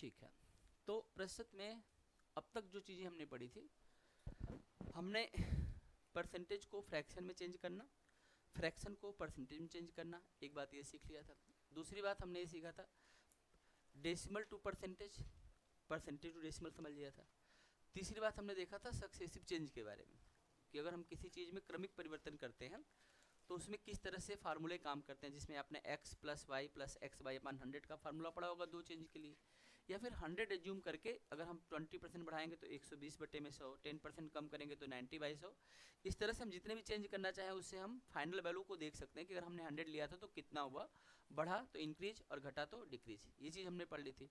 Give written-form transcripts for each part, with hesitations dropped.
ठीक है, तो प्रस्तुत में अब तक जो चीज़ें हमने पढ़ी थी, हमने परसेंटेज को फ्रैक्शन में चेंज करना, फ्रैक्शन को परसेंटेज में चेंज करना, एक बात ये सीख लिया था। दूसरी बात हमने ये सीखा था decimal to percentage, percentage to decimal समझ लिया था। तीसरी बात हमने देखा था सक्सेसिव चेंज के बारे में, कि अगर हम किसी चीज़ में क्रमिक परिवर्तन करते हैं तो उसमें किस तरह से फार्मूले काम करते हैं, जिसमें आपने x plus Y plus X Y अपन 100 का फार्मूला पढ़ा होगा दो चेंज के लिए, या फिर 100 एज्यूम करके अगर हम 20% बढ़ाएंगे तो 120 बटे में 100, 10% कम करेंगे तो 90 बाई 100। इस तरह से हम जितने भी चेंज करना चाहें उससे हम फाइनल वैल्यू को देख सकते हैं कि अगर हमने 100 लिया था तो कितना हुआ, बढ़ा तो इंक्रीज और घटा तो डिक्रीज। ये चीज़ हमने पढ़ ली थी।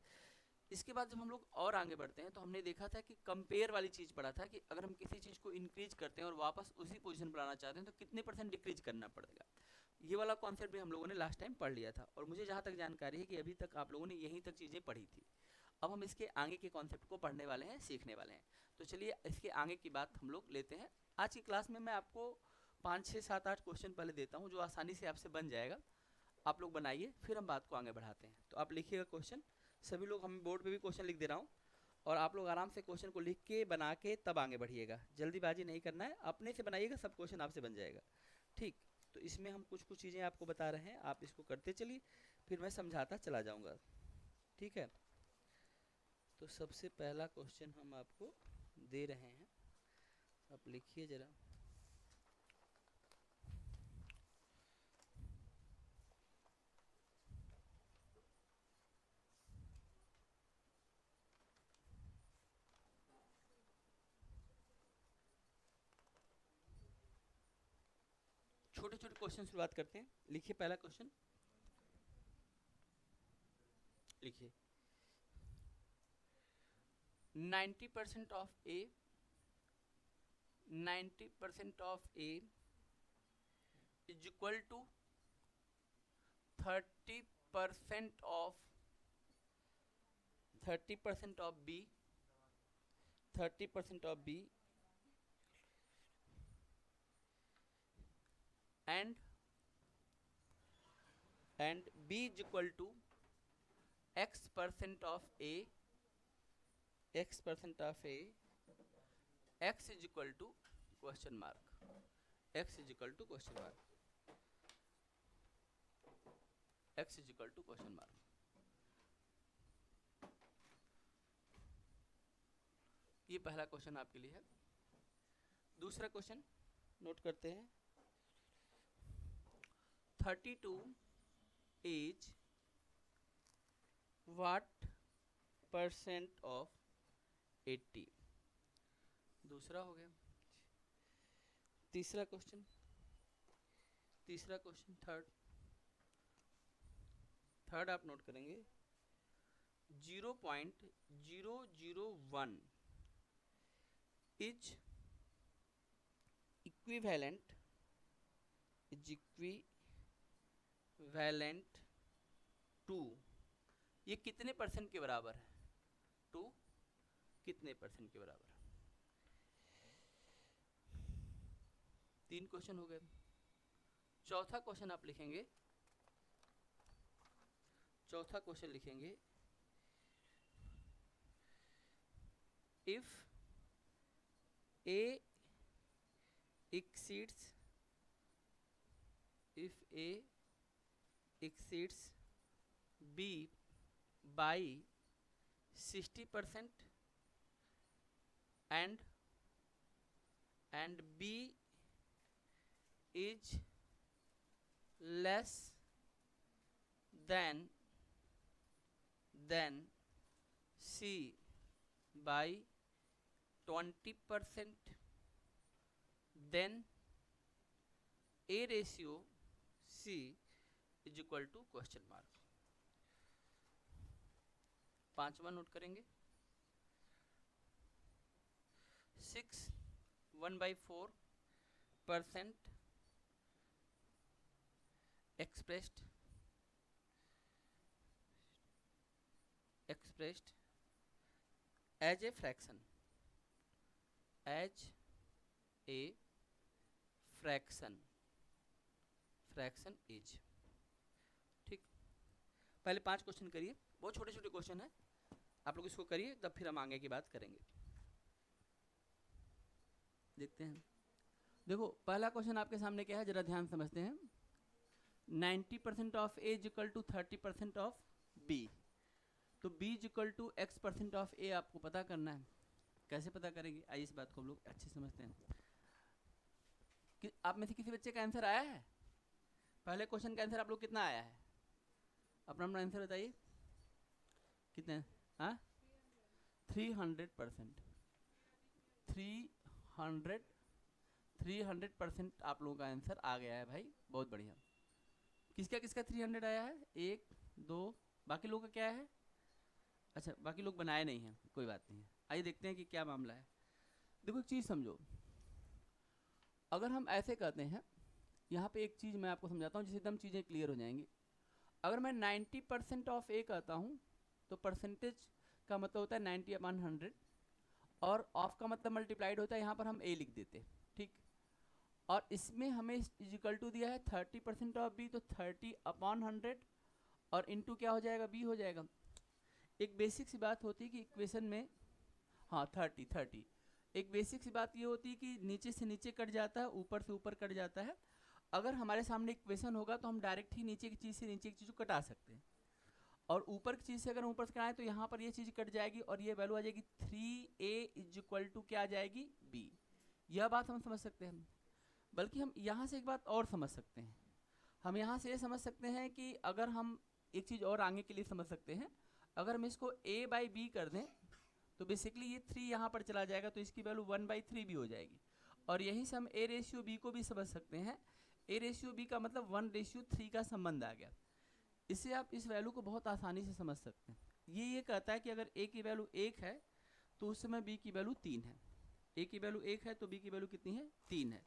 इसके बाद जब हम लोग और आगे बढ़ते हैं तो हमने देखा था कि कंपेयर वाली चीज़ पढ़ा था कि अगर हम किसी चीज़ को इंक्रीज करते हैं और वापस उसी पोजीशन पर आना चाहते हैं तो कितने % डिक्रीज करना पड़ेगा। ये वाला कॉन्सेप्ट भी हम लोगों ने लास्ट टाइम पढ़ लिया था, और मुझे जहाँ तक जानकारी है कि अभी तक आप लोगों ने यहीं तक चीज़ें पढ़ी थी। अब हम इसके आगे के कॉन्सेप्ट को पढ़ने वाले हैं, सीखने वाले हैं। तो चलिए इसके आगे की बात हम लोग लेते हैं। आज की क्लास में मैं आपको 5, 6, 7, 8 क्वेश्चन पहले देता हूँ जो आसानी से आपसे बन जाएगा। आप लोग बनाइए, फिर हम बात को आगे बढ़ाते हैं। तो आप लिखिएगा क्वेश्चन, सभी लोग, हम बोर्ड पे भी क्वेश्चन लिख दे रहा हूँ, और आप लोग आराम से क्वेश्चन को लिख के बना के तब आगे बढ़िएगा। जल्दीबाजी नहीं करना है, अपने से बनाइएगा, सब क्वेश्चन आपसे बन जाएगा। ठीक, तो इसमें हम कुछ कुछ चीज़ें आपको बता रहे हैं, आप इसको करते चलिए, फिर मैं समझाता चला जाऊँगा। ठीक है, तो सबसे पहला क्वेश्चन हम आपको दे रहे हैं, आप लिखिए ज़रा। छोटे छोटे क्वेश्चन शुरुआत करते हैं। लिखिए पहला क्वेश्चन, लिखिए 90% of A, 90% of A is equal to 30% of 30% of B, 30% of B and b is equal to x% of a, x% of a, x is equal to question mark, x is equal to question mark, x is equal to question mark। ये पहला question आपके लिए है। दूसरा question note करते हैं। 32 is what % of 80। दूसरा हो गया। तीसरा क्वेश्चन, थर्ड आप नोट करेंगे 0.001 इज इक्विवेलेंट टू, ये कितने % के बराबर है, टू कितने % के बराबर है। 3 क्वेश्चन हो गए। चौथा क्वेश्चन आप लिखेंगे, चौथा क्वेश्चन लिखेंगे if A exceeds b by 60% and b is less than c by 20%, then a ratio c is equal to question mark। 5वां नोट करेंगे 6 1/4% expressed as a fraction, as a fraction is. ठीक, पहले 5 question करिए, बहुत छोटे छोटे question है, आप लोग इसको करिए, तब फिर हम आगे की बात करेंगे। देखते हैं, देखो पहला क्वेश्चन आपके सामने क्या है, जरा ध्यान समझते हैं। 90% of A is equal to 30% of B, तो b is equal to x% of a आपको पता करना है। कैसे पता करेंगे, आइए इस बात को हम लोग अच्छे समझते हैं। कि आप में से किसी बच्चे का आंसर आया है? पहले क्वेश्चन का आंसर आप लोग कितना आया है? अपना अपना आंसर बताइए, कितने? हाँ, 300%। 300% आप लोगों का आंसर आ गया है भाई, बहुत बढ़िया। किसका किसका 300 आया है? 1 2, बाकी लोगों का क्या है? अच्छा, बाकी लोग बनाए नहीं हैं, कोई बात नहीं है। आइए देखते हैं कि क्या मामला है। देखो एक चीज़ समझो, अगर हम ऐसे कहते हैं, यहाँ पे एक चीज़ मैं आपको समझाता हूँ जिससे एकदम चीज़ें क्लियर हो जाएंगी। अगर मैं 90% ऑफ ए कहता हूँ तो परसेंटेज का मतलब होता है 90/100, और ऑफ का मतलब मल्टीप्लाइड होता है, यहाँ पर हम ए लिख देते, ठीक। और इसमें हमें इक्वल टू दिया है 30% ऑफ बी, तो 30/100 और इनटू क्या हो जाएगा, बी हो जाएगा। एक बेसिक सी बात होती है कि इक्वेशन में, हाँ 30 एक बेसिक सी बात ये होती है कि नीचे से नीचे कट जाता है, ऊपर से ऊपर कट जाता है। अगर हमारे सामने इक्वेशन होगा तो हम डायरेक्ट ही नीचे की चीज़ से नीचे की चीज़ को कटा सकते हैं, और ऊपर की चीज़ से अगर ऊपर से कटाएं तो यहाँ पर ये चीज़ कट जाएगी और ये वैल्यू आ जाएगी 3a इज इक्वल टू क्या आ जाएगी, b। यह बात हम समझ सकते हैं। बल्कि हम यहाँ से एक बात और समझ सकते हैं, हम यहाँ से ये समझ सकते हैं कि अगर हम एक चीज़ और आगे के लिए समझ सकते हैं, अगर हम इसको a/b कर दें तो बेसिकली ये 3 यहाँ पर चला जाएगा, तो इसकी वैल्यू 1/3 भी हो जाएगी। और यहीं से हम a/b को भी समझ सकते हैं। a/b का मतलब 1/3 का संबंध आ गया। इससे आप इस वैल्यू को बहुत आसानी से समझ सकते हैं। ये कहता है कि अगर a की वैल्यू 1 है तो उस समय b की वैल्यू 3 है। a की वैल्यू 1 है तो b की वैल्यू कितनी है, 3 है।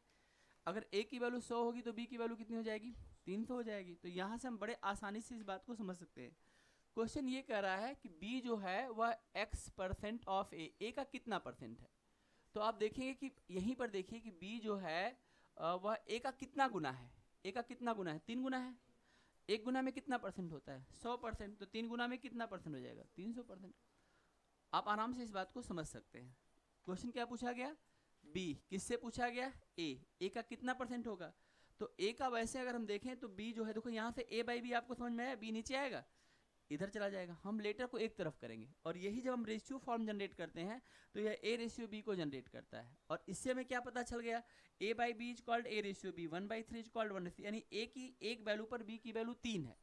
अगर a की वैल्यू 100 होगी तो b की वैल्यू कितनी हो जाएगी, 300 हो जाएगी। तो यहाँ से हम बड़े आसानी से इस बात को समझ सकते हैं। क्वेश्चन ये कह रहा है कि b जो है वह x% ऑफ a का कितना परसेंट है। तो आप देखेंगे कि यहीं पर देखिए कि b जो है वह a का कितना गुना है, a का कितना गुना है, 3 गुना है। 1 गुना में कितना परसेंट होता है, 100%, तो 3 गुना में कितना परसेंट हो जाएगा, 300%। आप आराम से इस बात को समझ सकते हैं। क्वेश्चन क्या पूछा गया, b किससे पूछा गया, a का कितना परसेंट होगा। तो a का वैसे अगर हम देखें तो b जो है, देखो यहाँ से a/b आपको समझ में आया, b नीचे आएगा, इधर चला जाएगा। हम लेटर को एक तरफ करेंगे, और यही जब हम रेशियो फॉर्म जनरेट करते हैं तो यह a/b को जनरेट करता है। और इससे हमें क्या पता चल गया, a/b is called a/b, 1/3 is called 1/3, यानी a की एक वैल्यू पर b की वैल्यू 3 है।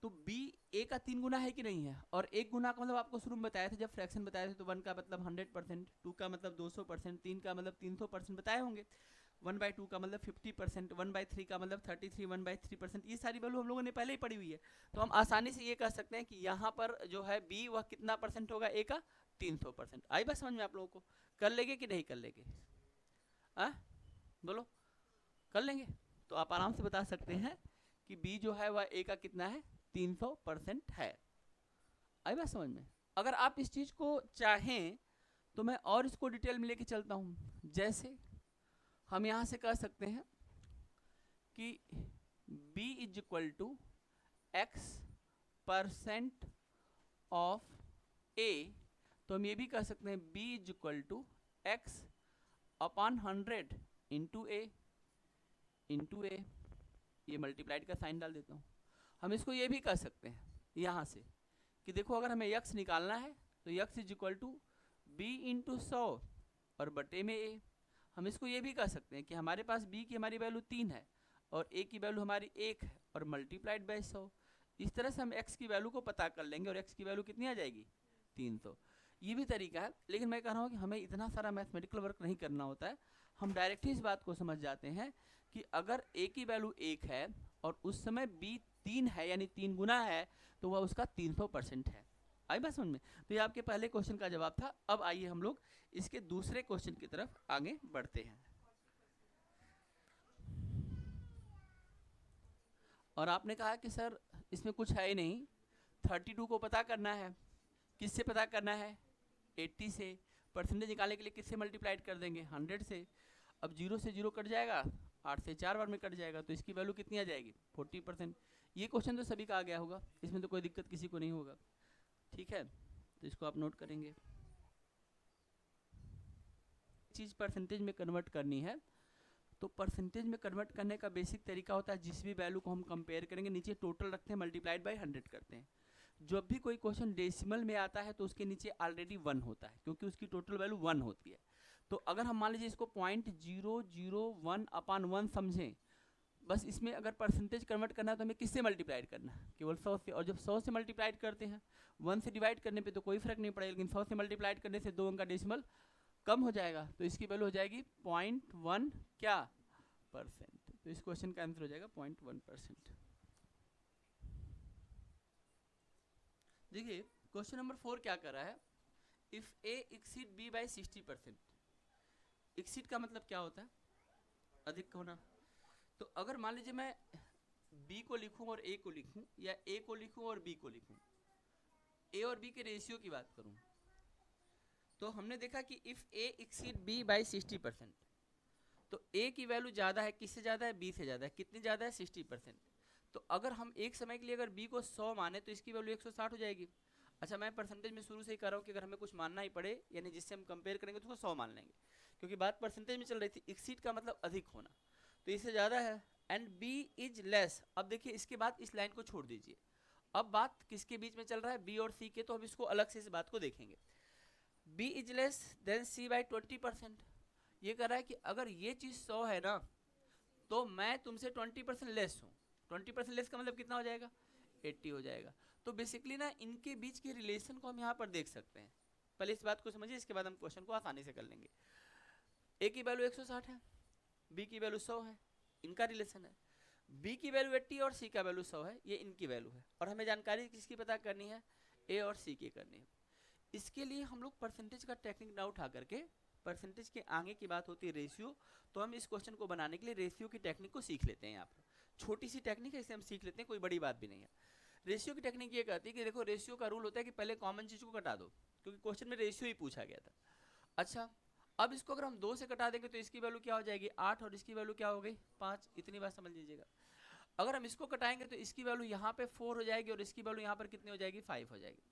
तो b a का 3 गुना है कि नहीं है। और 1 गुना का मतलब आपको शुरू में बताया था जब फ्रैक्शन बताए थे, तो 1 का मतलब 100%, 2 का मतलब 200%, 3 का मतलब 300% बताए होंगे, 1/2 का मतलब 50%, 1/3 का मतलब 33, 1/3%। ये सारी वैल्यू हम लोगों ने पहले ही पढ़ी हुई है। तो हम आसानी से ये कह सकते हैं कि यहाँ पर जो है b वह कितना परसेंट होगा, a का 300%। आई बात समझ में आप लोगों को? कर लेंगे कि नहीं कर लेंगे, बोलो कर लेंगे? तो आप आराम से बता सकते हैं कि b जो है वह a का कितना है, 300% है। आई बात समझ में? अगर आप इस चीज को चाहें तो मैं और इसको डिटेल में लेके चलता हूं। जैसे हम यहां से कह सकते हैं कि b is equal to x% of a, तो हम ये भी कह सकते हैं b is equal to x/100 into a, ये मल्टीप्लाइड का साइन डाल देता हूँ। हम इसको ये भी कह सकते हैं यहाँ से कि देखो अगर हमें x निकालना है तो x is equal to b into 100 और बटे में a। हम इसको ये भी कह सकते हैं कि हमारे पास b की हमारी वैल्यू 3 है और a की वैल्यू हमारी 1 है और मल्टीप्लाइड बाय 100। इस तरह से हम x की वैल्यू को पता कर लेंगे और x की वैल्यू कितनी आ जाएगी, 300। ये भी तरीका है, लेकिन मैं कह रहा हूँ कि हमें इतना सारा मैथमेटिकल वर्क नहीं करना होता है। हम डायरेक्ट ही इस बात को समझ जाते हैं कि अगर a की वैल्यू 1 है और उस समय b 3 है यानी 3 गुना है, तो वह उसका 300% है। आई बात समझ में? तो ये आपके पहले क्वेश्चन का जवाब था। अब आइए हम लोग इसके दूसरे क्वेश्चन की तरफ आगे बढ़ते हैं। और आपने कहा कि सर इसमें कुछ है ही नहीं, 32 को पता करना है। किससे पता करना है, 80 से। परसेंटेज निकालने के लिए किससे मल्टीप्लाइड कर देंगे, 100 से। अब 0 से 0 कट जाएगा, 8 से 4 बार में कट जाएगा, तो इसकी वैल्यू कितनी आ जाएगी, 40%। ये क्वेश्चन तो सभी का आ गया होगा, इसमें तो कोई दिक्कत किसी को नहीं होगा, ठीक है। तो इसको आप नोट करेंगे। चीज़ परसेंटेज में कन्वर्ट करनी है तो परसेंटेज में कन्वर्ट करने का बेसिक तरीका होता है, जिस भी वैल्यू को हम कंपेयर करेंगे नीचे टोटल रखते हैं, मल्टीप्लाइड बाय 100 करते हैं। जब भी कोई क्वेश्चन डेसिमल में आता है तो उसके नीचे ऑलरेडी 1 होता है, क्योंकि उसकी टोटल वैल्यू 1 होती है। तो अगर हम मान लीजिए इसको 0.001/1 समझें, बस इसमें अगर परसेंटेज कन्वर्ट करना है तो हमें किससे मल्टीप्लाइड करना है, केवल 100 से। और जब 100 से मल्टीप्लाइड करते हैं, 1 से डिवाइड करने पे तो कोई फर्क नहीं पड़ेगा, लेकिन 100 से मल्टीप्लाइड करने से 2 अंक का डेसिमल कम हो जाएगा, तो इसकी वैल्यू हो जाएगी 0.1 क्या %। तो इस क्वेश्चन का आंसर हो जाएगा 0.1%। देखिए क्वेश्चन नंबर 4 क्या कर रहा है, if A exceed B by 60%। Exceed का मतलब क्या होता है, अधिक होना। तो अगर मान लीजिए मैं बी को लिखूं और ए को लिखूं, या ए को लिखूं और बी को लिखूं, ए और बी के रेशियो की बात करूं, तो हमने देखा कि if A exceed B by 60%, तो ए की वैल्यू ज़्यादा है, किससे ज़्यादा है, बी से ज़्यादा है। कितनी ज़्यादा है, 60%। तो अगर हम एक समय के लिए अगर बी को 100 माने तो इसकी वैल्यू 160 हो जाएगी। अच्छा, मैं परसेंटेज में शुरू से ही कर रहा हूँ कि अगर हमें कुछ मानना ही पड़े, यानी जिससे हम कंपेयर करेंगे तो उसको 100 मान लेंगे, क्योंकि बात परसेंटेज में चल रही थी। एक्सीड का मतलब अधिक होना, तो इससे ज़्यादा है। And B is less. अब देखिए इसके बाद इस लाइन को छोड़ दीजिए, अब बात किसके बीच में चल रहा है, बी और सी के, तो हम इसको अलग से इस बात को देखेंगे। B is less than C by 20%। ये कह रहा है कि अगर ये चीज़ 100 है ना, तो मैं तुमसे 20% लेस हूँ। 20% लेस का मतलब कितना हो जाएगा, 80 हो जाएगा। तो बेसिकली ना इनके बीच के रिलेशन को हम यहाँ पर देख सकते हैं। पहले इस बात को समझिए, इसके बाद हम क्वेश्चन को आसानी से कर लेंगे। ए की वैल्यू 160 है, बी की वैल्यू 100 है, इनका रिलेशन है। बी की वैल्यू 80 और सी का वैल्यू 100 है, ये इनकी वैल्यू है। और हमें जानकारी किसकी पता करनी है, ए और सी की करनी है। इसके लिए हम लोग परसेंटेज का टेक्निक ना उठा करके, परसेंटेज के आगे की बात होती है रेशियो, तो हम इस क्वेश्चन को बनाने के लिए रेशियो की टेक्निक को सीख लेते हैं। यहाँ पर छोटी सी टेक्निक है, इसे हम सीख लेते हैं, कोई बड़ी बात भी नहीं है। रेशियो की टेक्निक ये कहती है कि देखो, रेशियो का रूल होता है कि पहले कॉमन चीज को कटा दो, क्योंकि क्वेश्चन में रेशियो ही पूछा गया था। अच्छा, अब इसको अगर हम 2 से कटा देंगे तो इसकी वैल्यू क्या हो जाएगी, 8, और इसकी वैल्यू क्या हो गई, 5। इतनी बात समझ लीजिएगा। अगर हम इसको कटाएंगे तो इसकी वैल्यू यहाँ पे 4 हो जाएगी, और इसकी वैल्यू यहाँ पर कितनी हो जाएगी, 5 हो जाएगी।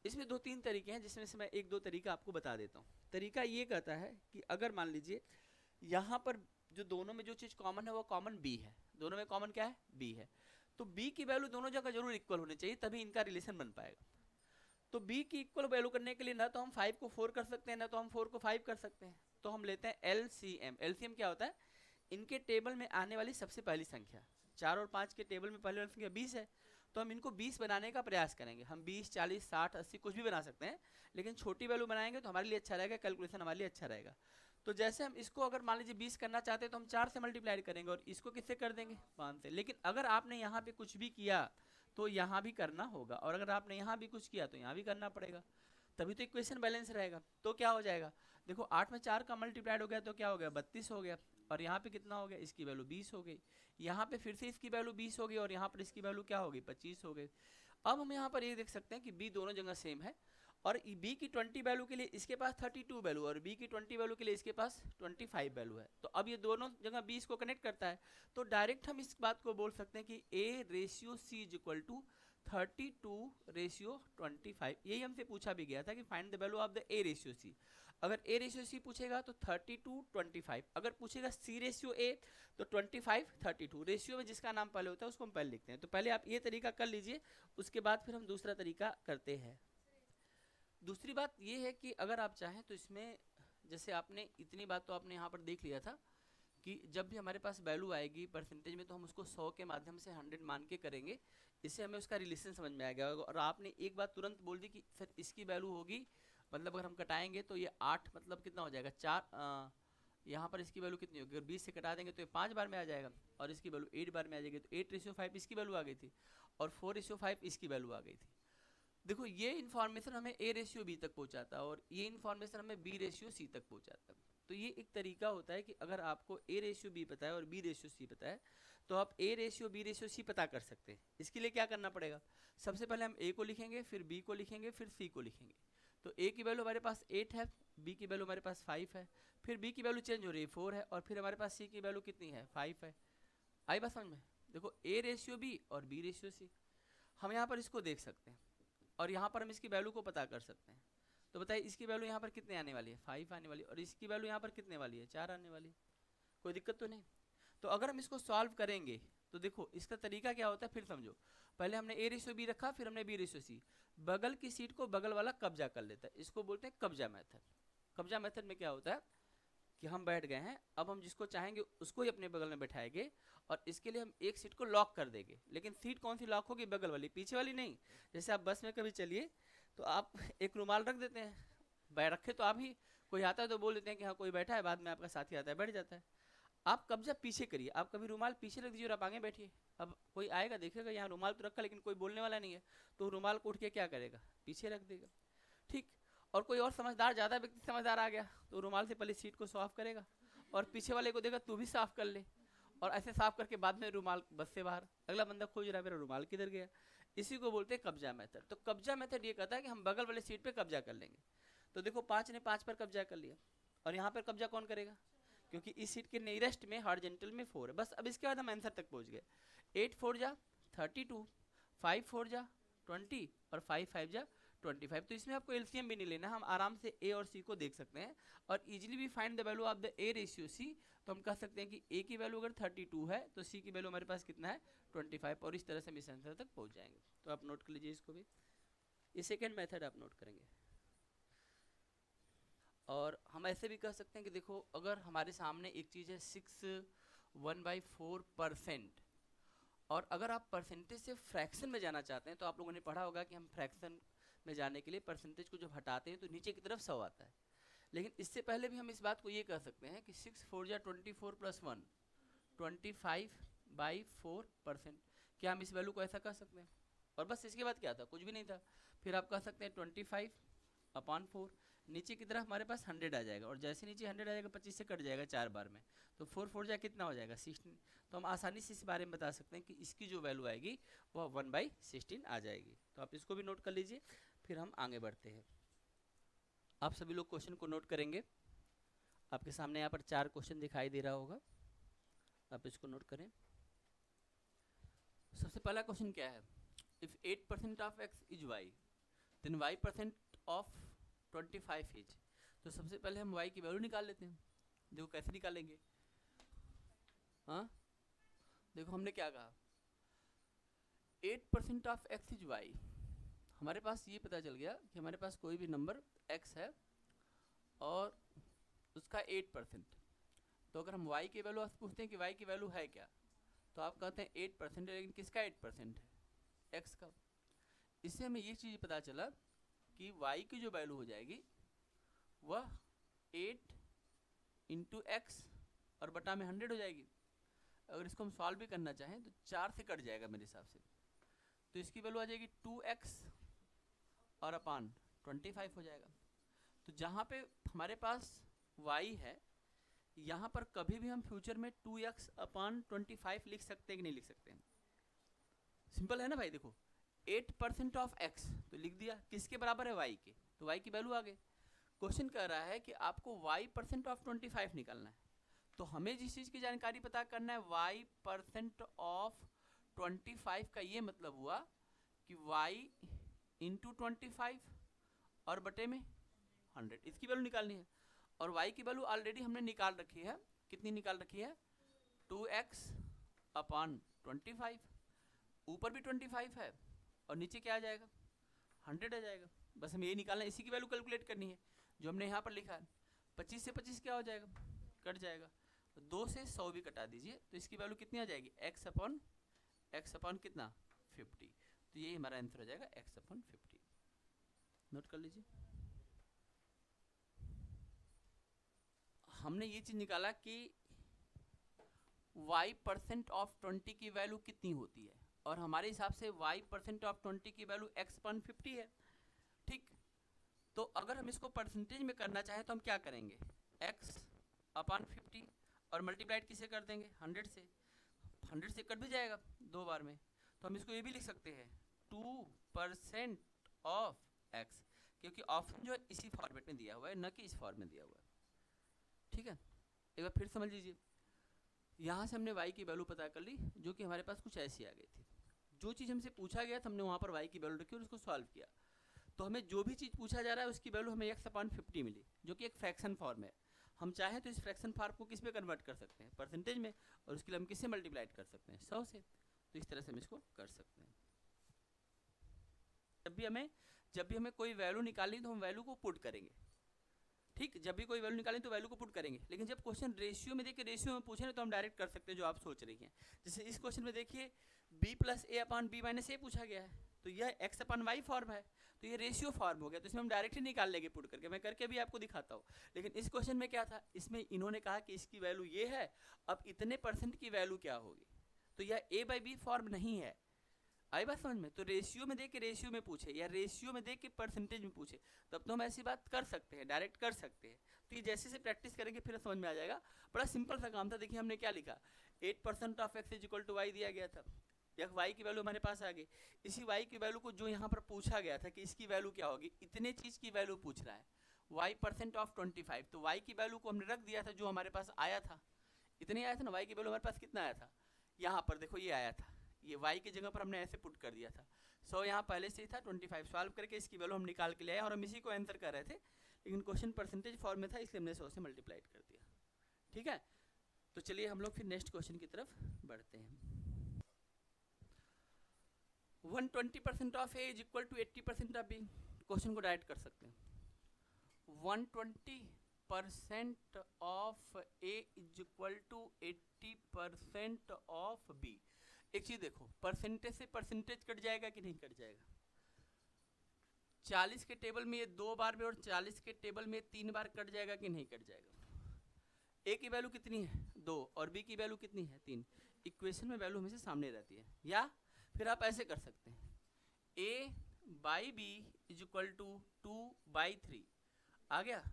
इसमें 2-3 तरीके हैं, जिसमें से मैं 1-2 तरीका आपको बता देता हूँ। तरीका ये कहता है कि अगर मान लीजिए यहाँ पर जो दोनों में जो चीज़ कॉमन है वो कॉमन बी है, दोनों में कॉमन क्या है, बी है, तो बी की वैल्यू दोनों जगह जरूर इक्वल होनी चाहिए, तभी इनका रिलेशन बन पाएगा। तो बी की इक्वल वैल्यू करने के लिए ना तो हम 5 को 4 कर सकते हैं, ना तो हम 4 को 5 कर सकते हैं। तो हम लेते हैं एलसीएम। एलसीएम क्या होता है, इनके टेबल में आने वाली सबसे पहली संख्या। 4 और 5 के टेबल में पहली वाली संख्या 20 है, तो हम इनको 20 बनाने का प्रयास करेंगे। हम 20, 40, 60, 80 कुछ भी बना सकते हैं, लेकिन छोटी वैल्यू बनाएंगे तो हमारे लिए अच्छा रहेगा, कैलकुलेशन हमारे लिए अच्छा रहेगा। तो जैसे हम इसको अगर मान लीजिए 20 करना चाहते हैं तो हम 4 से मल्टीप्लाई करेंगे, और इसको किससे कर देंगे, 5 से। लेकिन अगर आपने यहाँ पे कुछ भी किया तो यहाँ भी करना होगा, और अगर आपने यहाँ भी कुछ किया तो यहाँ भी करना पड़ेगा, तभी तो इक्वेशन बैलेंस रहेगा। तो क्या हो जाएगा, देखो 8 में 4 का मल्टीप्लाइड हो गया तो क्या हो गया, 32 हो गया, और यहाँ पे कितना हो गया, इसकी वैल्यू 20 हो गई। यहाँ पे फिर से इसकी वैल्यू 20 हो गई, और यहाँ पर इसकी वैल्यू क्या हो गई, 25 हो गई। अब हम यहाँ पर ये देख सकते हैं कि बी दोनों जगह सेम है, और बी की 20 वैल्यू के लिए इसके पास 32 वैल्यू, और बी की 20 वैल्यू के लिए इसके पास 25 वैल्यू है। तो अब ये दोनों जगह 20 को कनेक्ट करता है, तो डायरेक्ट हम इस बात को बोल सकते हैं कि A ratio C is equal to 32:25। यही हमसे पूछा भी गया था कि find the value of the A ratio C. अगर ए रेशियो सी पूछेगा तो 32:25, अगर पूछेगा सी रेशियो ए तो 25:32। रेशियो में जिसका नाम पहले होता है उसको हम पहले लिखते हैं। तो पहले आप ये तरीका कर लीजिए, उसके बाद फिर हम दूसरा तरीका करते हैं। दूसरी बात ये है कि अगर आप चाहें तो इसमें, जैसे आपने इतनी बात तो आपने यहाँ पर देख लिया था कि जब भी हमारे पास वैल्यू आएगी परसेंटेज में तो हम उसको 100 के माध्यम से 100 मान के करेंगे, इससे हमें उसका रिलेशन समझ में आ गया। और आपने एक बात तुरंत बोल दी कि सर इसकी वैल्यू होगी, मतलब अगर हम कटाएंगे तो ये 8 मतलब कितना हो जाएगा, 4। यहाँ पर इसकी वैल्यू कितनी होगी, अगर 20 से कटा देंगे तो ये 5 बार में आ जाएगा, और इसकी वैल्यू 8 बार में आ जाएगी। तो 8:5 इसकी वैल्यू आ गई थी, और 4:5 इसकी वैल्यू आ गई थी। देखो ये इन्फॉर्मेशन हमें ए रेशियो बी तक पहुँचाता है, और ये इन्फॉर्मेशन हमें बी रेशियो सी तक पहुँचाता है। तो ये एक तरीका होता है कि अगर आपको ए रेशियो बी पता है और बी रेशियो सी पता है, तो आप A ratio B ratio C पता कर सकते हैं। इसके लिए क्या करना पड़ेगा, सबसे पहले हम ए को लिखेंगे, फिर बी को लिखेंगे, फिर सी को लिखेंगे। तो ए की वैल्यू हमारे पास 8 है, बी की वैल्यू हमारे पास 5 है, फिर बी की वैल्यू चेंज हो रही है 4 है, और फिर हमारे पास सी की वैल्यू कितनी है, 5 है। आई बात समझ में। देखो ए रेशियो बी और बी रेशियो सी, हम यहाँ पर इसको देख सकते हैं। और यहाँ पर हम इसकी वैल्यू को पता कर सकते हैं। तो बताइए इसकी वैल्यू यहाँ पर कितने आने वाली है, 5 आने वाली है, और इसकी वैल्यू यहाँ पर कितने वाली है, 4 आने वाली है। कोई दिक्कत तो नहीं। तो अगर हम इसको सॉल्व करेंगे तो देखो इसका तरीका क्या होता है, फिर समझो। पहले हमने a रेशियो b रखा, फिर हमने b रेशियो c। बगल की सीट को बगल वाला कब्जा कर लेता है, इसको बोलते हैं कब्जा मेथड। कब्जा मेथड में क्या होता है कि हम बैठ गए हैं, अब हम जिसको चाहेंगे उसको ही अपने बगल में बैठाएंगे, और इसके लिए हम एक सीट को लॉक कर देंगे। लेकिन सीट कौन सी लॉक होगी, बगल वाली, पीछे वाली नहीं। जैसे आप बस में कभी चलिए तो आप एक रुमाल रख देते हैं, बैठ रखे तो आप ही, कोई आता है तो बोल देते हैं कि हाँ कोई बैठा है, बाद में आपका साथी आता है बैठ जाता है। आप कब्जा पीछे करिए, आप कभी रुमाल पीछे रख दीजिए और आप आगे बैठिए। अब कोई आएगा देखेगा यहाँ रुमाल तो रखा लेकिन कोई बोलने वाला नहीं है, तो रुमाल को उठ के क्या करेगा, पीछे रख देगा। ठीक। और कोई और समझदार, ज़्यादा व्यक्ति समझदार आ गया तो रुमाल से पहले सीट को साफ करेगा और पीछे वाले को देगा तू भी साफ कर ले, और ऐसे साफ करके बाद में रुमाल बस से बाहर। अगला बंदा खोज रहा है मेरा रुमाल किधर गया। इसी को बोलते हैं कब्जा मेथड। तो कब्जा मेथड ये कहता है कि हम बगल वाले सीट पे कब्जा कर लेंगे। तो देखो 5 ने 5 पर कब्जा कर लिया, और यहाँ पर कब्जा कौन करेगा, क्योंकि इस सीट के नियरेस्ट में हॉरिजॉन्टल में 4 है। बस अब इसके बाद हम आंसर तक पहुँच गए। 8 4 जा 32, 5 4 जा 20, और 5 5 जा 25। तो इसमें आपको एलसीएम भी नहीं लेना, हम आराम से ए और सी को देख सकते हैं और इजीली भी find the value of the A ratio C. तो हम कह सकते हैं कि ए की वैल्यू अगर 32 है तो सी की वैल्यू हमारे पास कितना है, 25, और इस तरह से हम इस आंसर तक पहुंच जाएंगे। तो आप नोट कर लीजिए इसको भी, ये सेकेंड मेथड आप नोट करेंगे। और हम ऐसे भी कह सकते हैं कि देखो अगर हमारे सामने एक चीज़ है 6 1/4%, और अगर आप परसेंटेज से फ्रैक्शन में जाना चाहते हैं तो आप लोगों ने पढ़ा होगा कि हम फ्रैक्शन में जाने के लिए परसेंटेज को जब हटाते हैं तो नीचे की तरफ 100 आता है। लेकिन इससे पहले भी हम इस बात को ये कह सकते हैं कि 6 4 जा 24 + 1 25/4%। क्या हम इस वैल्यू को ऐसा कह सकते हैं? और बस इसके बाद क्या था, कुछ भी नहीं था। फिर आप कह सकते हैं 25/4, नीचे की तरफ हमारे पास 100 आ जाएगा, और जैसे नीचे 100 आ जाएगा 25 से कट जाएगा 4 बार में, तो 4 4 जा कितना हो जाएगा 16। तो हम आसानी से इस बारे में बता सकते हैं कि इसकी जो वैल्यू आएगी वह 1/16 आ जाएगी। तो आप इसको भी नोट कर लीजिए, फिर हम आगे बढ़ते हैं। आप सभी लोग क्वेश्चन को नोट करेंगे। आपके सामने यहाँ पर 4 क्वेश्चन दिखाई दे रहा होगा, आप इसको नोट करें। सबसे पहला क्वेश्चन क्या है, if 8% of x is y then y% of 25 is. तो सबसे पहले हम y की वैल्यू निकाल लेते हैं। देखो कैसे निकालेंगे। हाँ देखो हमने क्या कहा, 8% ऑफ x इज y। हमारे पास ये पता चल गया कि हमारे पास कोई भी नंबर x है और उसका 8%। तो अगर हम y की वैल्यू आपसे पूछते हैं कि y की वैल्यू है क्या, तो आप कहते हैं 8% है, लेकिन किसका 8% है, x का। इससे हमें ये चीज़ पता चला कि y की जो वैल्यू हो जाएगी वह 8 × x और बटा में 100 हो जाएगी। अगर इसको हम सॉल्व भी करना चाहें तो 4 से कट जाएगा मेरे हिसाब से, तो इसकी वैल्यू आ जाएगी 2x और अपान 25 हो जाएगा। तो जहाँ पे हमारे पास y है, यहाँ पर कभी भी हम फ्यूचर में 2x अपान 25 लिख सकते हैं कि नहीं लिख सकते हैं? सिंपल है ना भाई। देखो 8% ऑफ x तो लिख दिया, किसके बराबर है, y के, तो y की वैल्यू आ गई। क्वेश्चन कह रहा है कि आपको y% ऑफ 25 निकालना है। तो हमें जिस चीज़ की जानकारी पता करना है y% ऑफ 25 का ये मतलब हुआ कि y × 25 और बटे में 100, इसकी वैल्यू निकालनी है। और y की वैल्यू ऑलरेडी हमने निकाल रखी है, कितनी निकाल रखी है, 2x अपान 25, ऊपर भी 25 है और नीचे क्या आ जाएगा, 100 आ जाएगा। बस हमें ये निकालना है, इसी की वैल्यू कैलकुलेट करनी है जो हमने यहाँ पर लिखा है। 25 से 25 क्या हो जाएगा, कट जाएगा। तो 2 से 100 भी कटा दीजिए, तो इसकी वैल्यू कितनी आ जाएगी, x अपान कितना, 50। तो ये हमारा आंसर हो जाएगा x अपान 50। नोट कर लीजिए। हमने ये चीज निकाला कि y% ऑफ 20 की वैल्यू कितनी होती है, और हमारे हिसाब से y% ऑफ 20 की वैल्यू x अपान 50 है। ठीक, तो अगर हम इसको परसेंटेज में करना चाहें तो हम क्या करेंगे, x अपान 50 और मल्टीप्लाइड किसे कर देंगे, 100 से। 100 से कट भी जाएगा 2 बार में, तो हम इसको ये भी लिख सकते हैं 2% ऑफ x, क्योंकि ऑप्शन जो है इसी फॉर्मेट में दिया हुआ है, न कि इस फॉर्म में दिया हुआ है। ठीक है, एक बार फिर समझ लीजिए। यहाँ से हमने y की वैल्यू पता कर ली, जो कि हमारे पास कुछ ऐसी आ गई थी। जो चीज़ हमसे पूछा गया था हमने वहाँ पर y की वैल्यू रखी और उसको सॉल्व किया। तो हमें जो भी चीज़ पूछा जा रहा है उसकी वैल्यू हमें x/50 मिली, जो कि एक फ्रैक्शन फॉर्म है। हम चाहें तो इस फ्रैक्शन फॉर्म को किस में कन्वर्ट कर सकते हैं, परसेंटेज में, और उसके लिए हम किससे मल्टीप्लाइड कर सकते हैं, 100 से। तो इस तरह से हम इसको कर सकते हैं। जब भी हमें कोई वैल्यू निकालनी तो हम वैल्यू को पुट करेंगे, ठीक। जब भी कोई वैल्यू निकालें तो वैल्यू को पुट करेंगे। लेकिन जब क्वेश्चन रेशियो में देखिए, रेशियो में पूछे ना तो हम डायरेक्ट कर सकते हैं जो आप सोच रही हैं। जैसे इस क्वेश्चन में देखिए b+a/b-a पूछा गया है, तो यह x/y फॉर्म है, तो ये रेशियो फॉर्म हो गया, तो इसमें हम डायरेक्टली निकाल लेंगे पुट करके। मैं करके भी आपको दिखाता हूँ। लेकिन इस क्वेश्चन में क्या था, इसमें इन्होंने कहा कि इसकी वैल्यू ये है, अब इतने % की वैल्यू क्या होगी, तो यह a/b फॉर्म नहीं है। आई बात समझ में? तो रेशियो में दे के रेशियो में पूछे या रेशियो में दे के परसेंटेज में पूछे, तब तो हम ऐसी बात कर सकते हैं, डायरेक्ट कर सकते हैं। तो ये जैसे से प्रैक्टिस करेंगे फिर समझ में आ जाएगा। बड़ा सिंपल सा काम था। देखिए हमने क्या लिखा, 8% ऑफ x = y दिया गया था, या y की वैल्यू हमारे पास आ गई। इसी y की वैल्यू को जो यहाँ पर पूछा गया था कि इसकी वैल्यू क्या होगी, इतने चीज़ की वैल्यू पूछ रहा है, y% ऑफ 25। तो y की वैल्यू को हमने रख दिया था जो हमारे पास आया था, इतने आया था ना। y की वैल्यू हमारे पास कितना आया था, यहाँ पर देखो ये आया था, ये y की जगह पर हमने ऐसे पुट कर दिया था। 100 यहाँ पहले से ही था, 25 सॉल्व करके इसकी वैल्यू हम निकाल के ले आए, और हम इसी को आंसर कर रहे थे। लेकिन क्वेश्चन परसेंटेज फॉर्म में था, इसलिए हमने 100 से मल्टीप्लाइड कर दिया। ठीक है, तो चलिए हम लोग फिर नेक्स्ट क्वेश्चन की तरफ बढ़ते हैं। 120% of A is equal to 80% of B. Question को डायरेक्ट कर सकते हैं। 120% of A is equal to 80% of B. एक चीज देखो, परसेंटेज से परसेंटेज कट जाएगा कि नहीं कट जाएगा। 40 के टेबल में ये 2 बार में और 40 के टेबल में 3 बार कट जाएगा कि नहीं कट जाएगा। ए की वैल्यू कितनी है, 2, और बी की वैल्यू कितनी है, 3। इक्वेशन में वैल्यू हमेशा सामने रहती है। या फिर आप ऐसे कर सकते हैं, a by B is equal to 2/3 आ गया।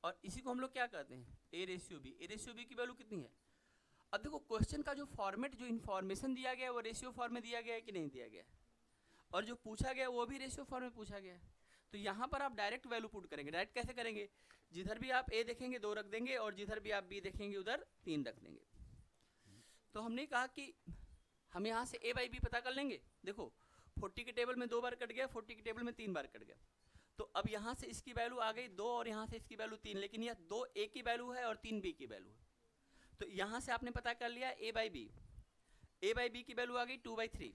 और इसी को हम लोग क्या कहते हैं, a ratio B. a ratio B की वैल्यू कितनी है। अब देखो क्वेश्चन का जो फॉर्मेट, जो इन्फॉर्मेशन दिया गया है वो रेशियो फॉर्म में दिया गया है कि नहीं दिया गया है, और जो पूछा गया वो भी रेशियो फॉर्म में पूछा गया है। तो यहाँ पर आप डायरेक्ट वैल्यू पुट करेंगे। डायरेक्ट कैसे करेंगे, जिधर भी आप a देखेंगे 2 रख देंगे, और जिधर भी आप b देखेंगे उधर 3 रख देंगे। तो हमने कहा कि हम यहाँ से a/b पता कर लेंगे। देखो 40 के टेबल में 2 बार कट गया, 40 के टेबल में 3 बार कट गया। तो अब यहाँ से इसकी वैल्यू आ गई 2, और यहाँ से इसकी वैल्यू 3, लेकिन यह 2 a की वैल्यू है और 3 b की वैल्यू है। तो यहाँ से आपने पता कर लिया a/b। a/b की वैल्यू आ गई 2/3।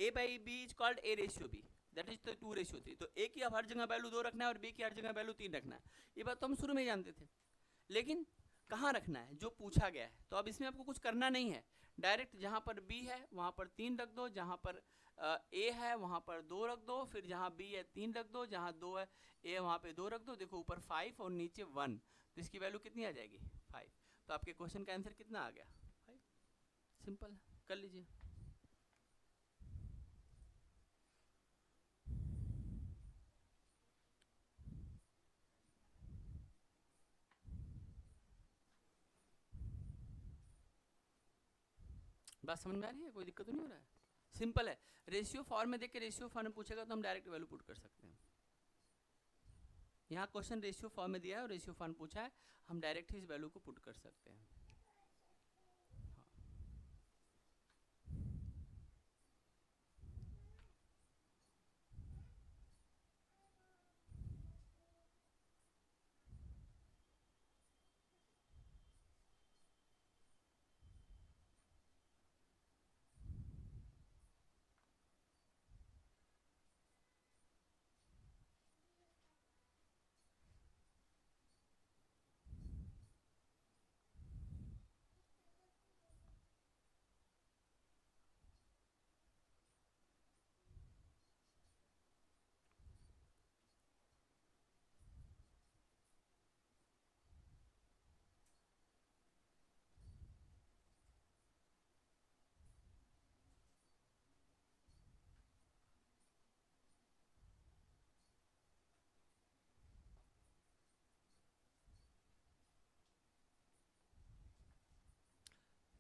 a/b is called a ratio b, that is 2:3। तो a की अब हर जगह वैल्यू 2 रखना है और b की हर जगह वैल्यू 3 रखना है। ये बात तो हम शुरू में ही जानते थे, लेकिन कहाँ रखना है, जो पूछा गया है। तो अब इसमें आपको कुछ करना नहीं है, डायरेक्ट जहाँ पर b है वहाँ पर 3 रख दो, जहाँ पर a है वहाँ पर 2 रख दो, फिर जहाँ b है 3 रख दो, जहाँ 2 है a वहाँ पे 2 रख दो। देखो ऊपर 5 और नीचे 1, तो इसकी वैल्यू कितनी आ जाएगी, 5। तो आपके क्वेश्चन का आंसर कितना आ गया, 5। सिंपल है, कर लीजिए। बात समझ में आ रही है, कोई दिक्कत तो नहीं हो रहा है, सिंपल है। रेशियो फॉर्म में देख के रेशियो फॉर्म में पूछेगा तो हम डायरेक्ट वैल्यू पुट कर सकते हैं। यहाँ क्वेश्चन रेशियो फॉर्म में दिया है और रेशियो फॉर्म पूछा है, हम डायरेक्ट ही इस वैल्यू को पुट कर सकते हैं।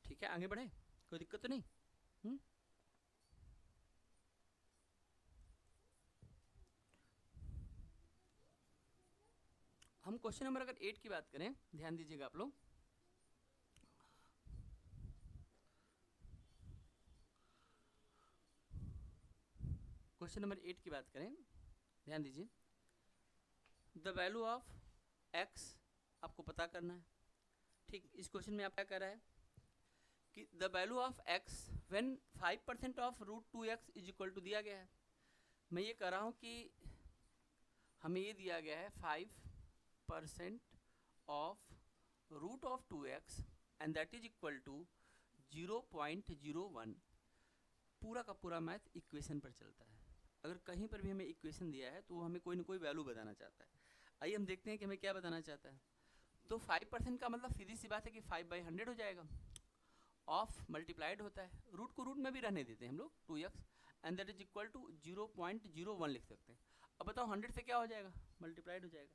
ठीक है, आगे बढ़े, कोई दिक्कत तो नहीं। हम क्वेश्चन नंबर अगर 8 की बात करें, ध्यान दीजिएगा आप लोग। क्वेश्चन नंबर 8 की बात करें ध्यान दीजिए, द वैल्यू ऑफ x आपको पता करना है। ठीक, इस क्वेश्चन में आप क्या कर रहा है कि the value of x when 5% of √2x is equal to दिया गया है। मैं ये कर रहा हूँ कि हमें ये दिया गया है 5% of √2x and that is equal to 0.01। पूरा का पूरा मैथ इक्वेशन पर चलता है। अगर कहीं पर भी हमें इक्वेशन दिया है तो वो हमें कोई ना कोई वैल्यू बताना चाहता है। आइए हम देखते हैं कि हमें क्या बताना चाहता है। तो 5% का मतलब सीधी सी बात है कि 5/100 हो जाएगा। ऑफ मल्टीप्लाइड होता है, रूट को रूट में भी रहने देते हैं हम लोग 2x and that is equal to 0.01 लिख सकते हैं। अब बताओ 100 से क्या हो जाएगा, मल्टीप्लाइड हो जाएगा।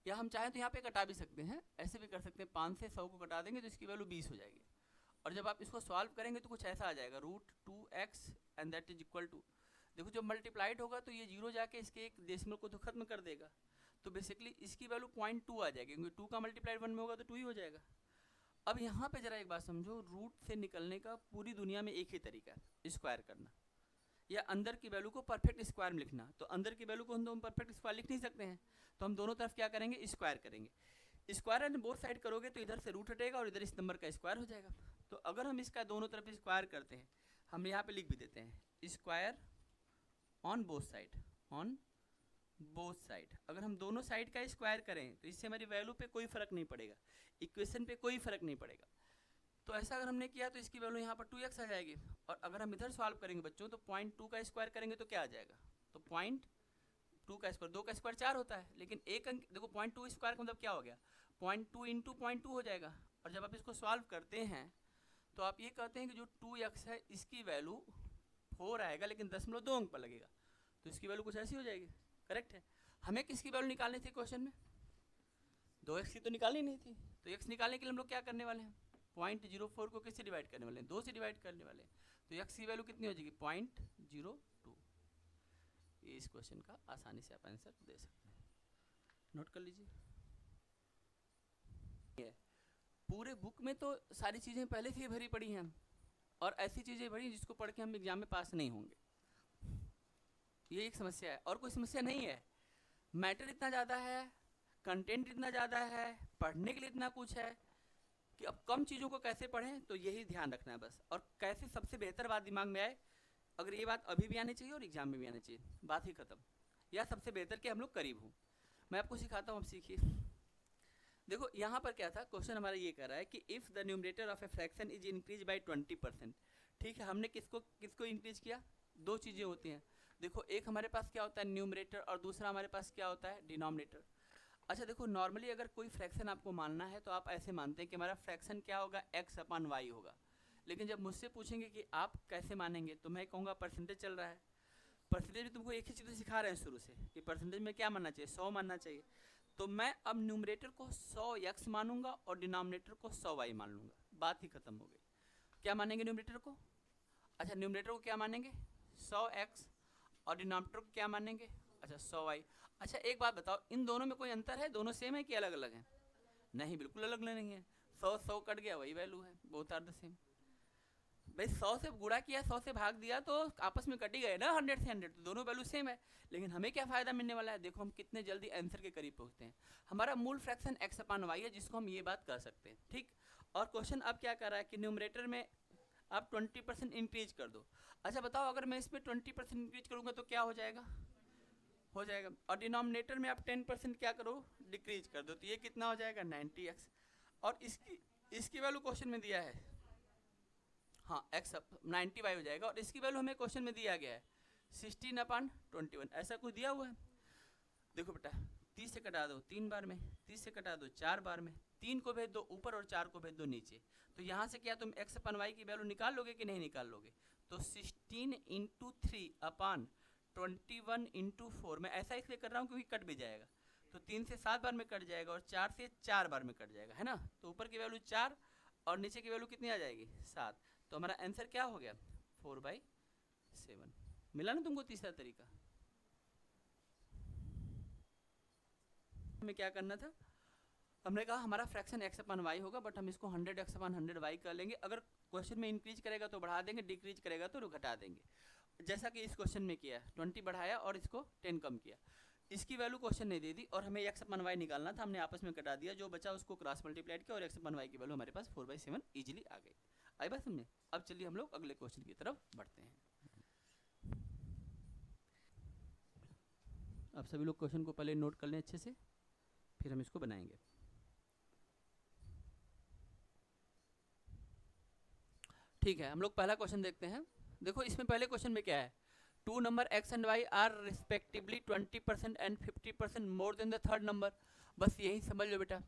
या हम चाहें तो यहाँ पे कटा भी सकते हैं, ऐसे भी कर सकते हैं, 5 से 100 को कटा देंगे तो इसकी वैल्यू 20 हो जाएगी। और जब आप इसको सॉल्व करेंगे तो कुछ ऐसा आ जाएगा √2x and that is equal to, देखो जब मल्टीप्लाइड होगा तो ये 0 जाके इसके एक डेसिमल को तो खत्म कर देगा, तो बेसिकली इसकी वैल्यू 0.2 आ जाएगी, क्योंकि 2 का मल्टीप्लाइड 1 में होगा तो 2 ही हो जाएगा। अब यहाँ पे जरा एक बात समझो, रूट से निकलने का पूरी दुनिया में एक ही तरीका है, स्क्वायर करना या अंदर की वैल्यू को परफेक्ट स्क्वायर में लिखना। तो अंदर की वैल्यू को हम परफेक्ट स्क्वायर लिख नहीं सकते हैं, तो हम दोनों तरफ क्या करेंगे, स्क्वायर करेंगे। स्क्वायर एंड बोथ साइड करोगे तो इधर से रूट हटेगा और इधर इस नंबर का स्क्वायर हो जाएगा। तो अगर हम इसका दोनों तरफ स्क्वायर करते हैं, हम यहाँ पे लिख भी देते हैं square on both side, on both side. अगर हम दोनों साइड का स्क्वायर करें तो इससे हमारी वैल्यू पे कोई फर्क नहीं पड़ेगा, इक्वेशन पे कोई फर्क नहीं पड़ेगा। तो ऐसा अगर हमने किया तो इसकी वैल्यू यहाँ पर 2x आ जाएगी। और अगर हम इधर सॉल्व करेंगे बच्चों तो 0.2 का स्क्वायर करेंगे तो क्या आ जाएगा, तो 0.2 का स्क्वायर, 2 का स्क्वायर 4 होता है, लेकिन एक अंक देखो 0.2 स्क्वायर का मतलब क्या हो गया, 0.2 इंटू 0.2 हो जाएगा। और जब आप इसको सॉल्व करते हैं तो आप ये कहते हैं कि जो 2x है इसकी वैल्यू 4 आएगा, लेकिन 0.2 अंक पर लगेगा, तो इसकी वैल्यू कुछ ऐसी हो जाएगी। करेक्ट है। हमें किसकी वैल्यू निकालनी थी क्वेश्चन में, 2x की तो निकालनी नहीं थी। तो x निकालने के लिए हम लोग क्या करने वाले हैं, 0.04 को किससे डिवाइड करने वाले हैं, 2 से डिवाइड करने वाले हैं। तो x की वैल्यू कितनी हो जाएगी, 0.02। ये इस क्वेश्चन का आसानी से आप आंसर दे सकते हैं, नोट कर लीजिए। पूरे बुक में तो सारी चीज़ें पहले से ही भरी पड़ी हैं, और ऐसी चीज़ें भरी जिसको पढ़ के हम एग्जाम में पास नहीं होंगे। ये एक समस्या है, और कोई समस्या नहीं है। मैटर इतना ज़्यादा है, कंटेंट इतना ज़्यादा है, पढ़ने के लिए इतना कुछ है कि अब कम चीज़ों को कैसे पढ़ें, तो यही ध्यान रखना है बस। और कैसे सबसे बेहतर बात दिमाग में आए, अगर ये बात अभी भी आनी चाहिए और एग्जाम में भी आनी चाहिए, बात ही खत्म। या सबसे बेहतर कि हम लोग करीब हों। मैं आपको सिखाता हूँ, आप सीखिए। देखो यहाँ पर क्या था, क्वेश्चन हमारा ये कह रहा है कि if the numerator of a fraction is increase by 20%। ठीक है, हमने किसको इंक्रीज किया, दो चीज़ें होती हैं। देखो एक हमारे पास क्या होता है न्यूमरेटर, और दूसरा हमारे पास क्या होता है डिनोमिनेटर। अच्छा देखो, नॉर्मली अगर कोई फ्रैक्शन आपको मानना है तो आप ऐसे मानते हैं कि हमारा फ्रैक्शन क्या होगा, x/y होगा। लेकिन जब मुझसे पूछेंगे कि आप कैसे मानेंगे, तो मैं कहूँगा परसेंटेज चल रहा है। परसेंटेज में तुमको एक ही चीज़ सिखा रहे हैं शुरू से कि परसेंटेज में क्या मानना चाहिए, 100 मानना चाहिए। तो मैं अब न्यूमरेटर को 100x मानूंगा और डिनोमिनेटर को 100y मान लूँगा, बात ही खत्म हो गई। क्या मानेंगे न्यूमरेटर को, अच्छा न्यूमरेटर को क्या मानेंगे 100x, और डिनोमिनेटर को क्या मानेंगे, अच्छा 100y। अच्छा एक बात बताओ, इन दोनों में कोई अंतर है, दोनों सेम है कि अलग अलग हैं, नहीं बिल्कुल अलग नहीं है। 100 कट गया वही वैल्यू है, बोथ आर द सेम। भाई 100 से गुणा किया, 100 से भाग दिया तो आपस में कट ही गए ना 100 से 100, तो दोनों वैल्यू सेम है। लेकिन हमें क्या फ़ायदा मिलने वाला है, देखो हम कितने जल्दी आंसर के करीब पहुँचते हैं। हमारा मूल फ्रैक्शन x/y है, जिसको हम ये बात कह सकते हैं। ठीक, और क्वेश्चन अब क्या कर रहा है कि न्यूमरेटर में आप 20% इंक्रीज कर दो। अच्छा बताओ, अगर मैं इसमें 20% इंक्रीज करूँगा तो क्या हो जाएगा, हो जाएगा। और डिनोमिनेटर में आप 10% क्या करो, डिक्रीज कर दो, तो ये कितना हो जाएगा 90x। और इसकी वैल्यू क्वेश्चन में दिया है, हाँ x/90y हो जाएगा। और इसकी वैल्यू हमें क्वेश्चन में दिया गया है 16/21, ऐसा कुछ दिया हुआ है। देखो बेटा 30 से कटा दो 3 बार में, 30 से कटा दो 4 बार में, 3 को भेज दो ऊपर और 4 को भेज दो नीचे। तो यहाँ से क्या तुम x/y की वैल्यू निकाल लोगे कि नहीं निकाल लोगे, तो 16 × 3/21 × 4, मैं ऐसा इसलिए कर रहा हूँ क्योंकि कट भी जाएगा, तो 3 से 7 बार में कट जाएगा और 4 से 4 बार में कट जाएगा, है ना। तो ऊपर की वैल्यू 4 और नीचे की वैल्यू कितनी आ जाएगी 7। तो हमारा आंसर क्या हो गया 4/7। मिला ना तुमको तीसरा तरीका। हमें क्या करना था, हमने कहा हमारा फ्रैक्शन x/y होगा, बट हम इसको 100x/100y कर लेंगे। अगर क्वेश्चन में इंक्रीज करेगा तो बढ़ा देंगे, डिक्रीज करेगा तो घटा देंगे। जैसा कि इस क्वेश्चन में किया, 20 बढ़ाया और इसको 10 कम किया, इसकी वैल्यू क्वेश्चन ने दे दी और हमें x अपन y निकालना था, हमने आपस में कटा दिया, जो बचा उसको क्रॉस मल्टीप्लाइड किया और x अपन y की वैल्यू हमारे पास 4/7 इजीली आ गई। आई बात समझे? अब चलिए हम लोग अगले क्वेश्चन की तरफ बढ़ते हैं। अब सभी लोग क्वेश्चन को पहले नोट कर लें अच्छे से, फिर हम इसको बनाएंगे। ठीक है, हम लोग पहला क्वेश्चन देखते हैं। देखो इसमें पहले क्वेश्चन में क्या है, two number x and y are respectively 20% and 50% more than the third number. बस यही समझ लो बेटा।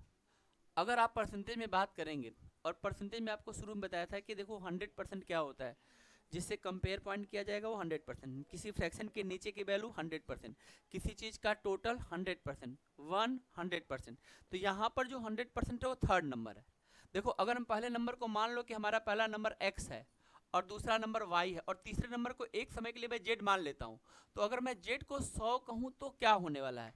अगर आप परसेंटेज में बात करेंगे, और परसेंटेज में आपको शुरू में बताया था कि देखो 100% क्या होता है, जिससे कंपेयर पॉइंट किया जाएगा वो 100%, किसी फ्रैक्शन के नीचे की वैल्यू 100%, किसी चीज़ का टोटल 100%, 100%। तो यहाँ पर जो 100% है वो थर्ड नंबर है। देखो अगर हम पहले नंबर को मान लो कि हमारा पहला नंबर x है और दूसरा नंबर y है और तीसरे नंबर को एक समय के लिए मैं z मान लेता हूँ, तो अगर मैं z को 100 कहूँ तो क्या होने वाला है,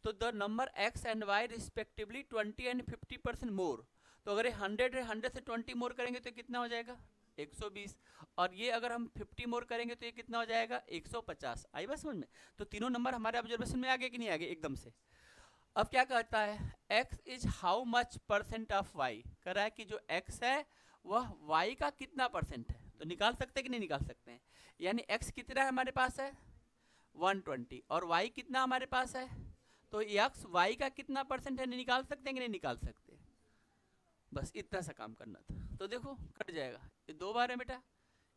तो the number x and y respectively 20 and 50% मोर। तो अगर ये 100 है, 100 से 20 मोर करेंगे तो कितना हो जाएगा 120, और ये अगर हम 50 मोर करेंगे तो ये कितना हो जाएगा 150। आई बात समझ में? तो तीनों नंबर हमारे ऑब्जर्वेशन में आ गए कि नहीं आ गए एकदम से। अब क्या कहता है, x is how much percent of y, कह रहा है कि जो x है वह y का कितना परसेंट है। तो निकाल सकते हैं कि नहीं निकाल सकते हैं, यानी x कितना है हमारे पास है 120 और y कितना हमारे पास है, तो x y का कितना परसेंट है निकाल सकते हैं कि नहीं निकाल सकते। बस इतना सा काम करना था। तो देखो कट जाएगा, ये 2 बार है बेटा,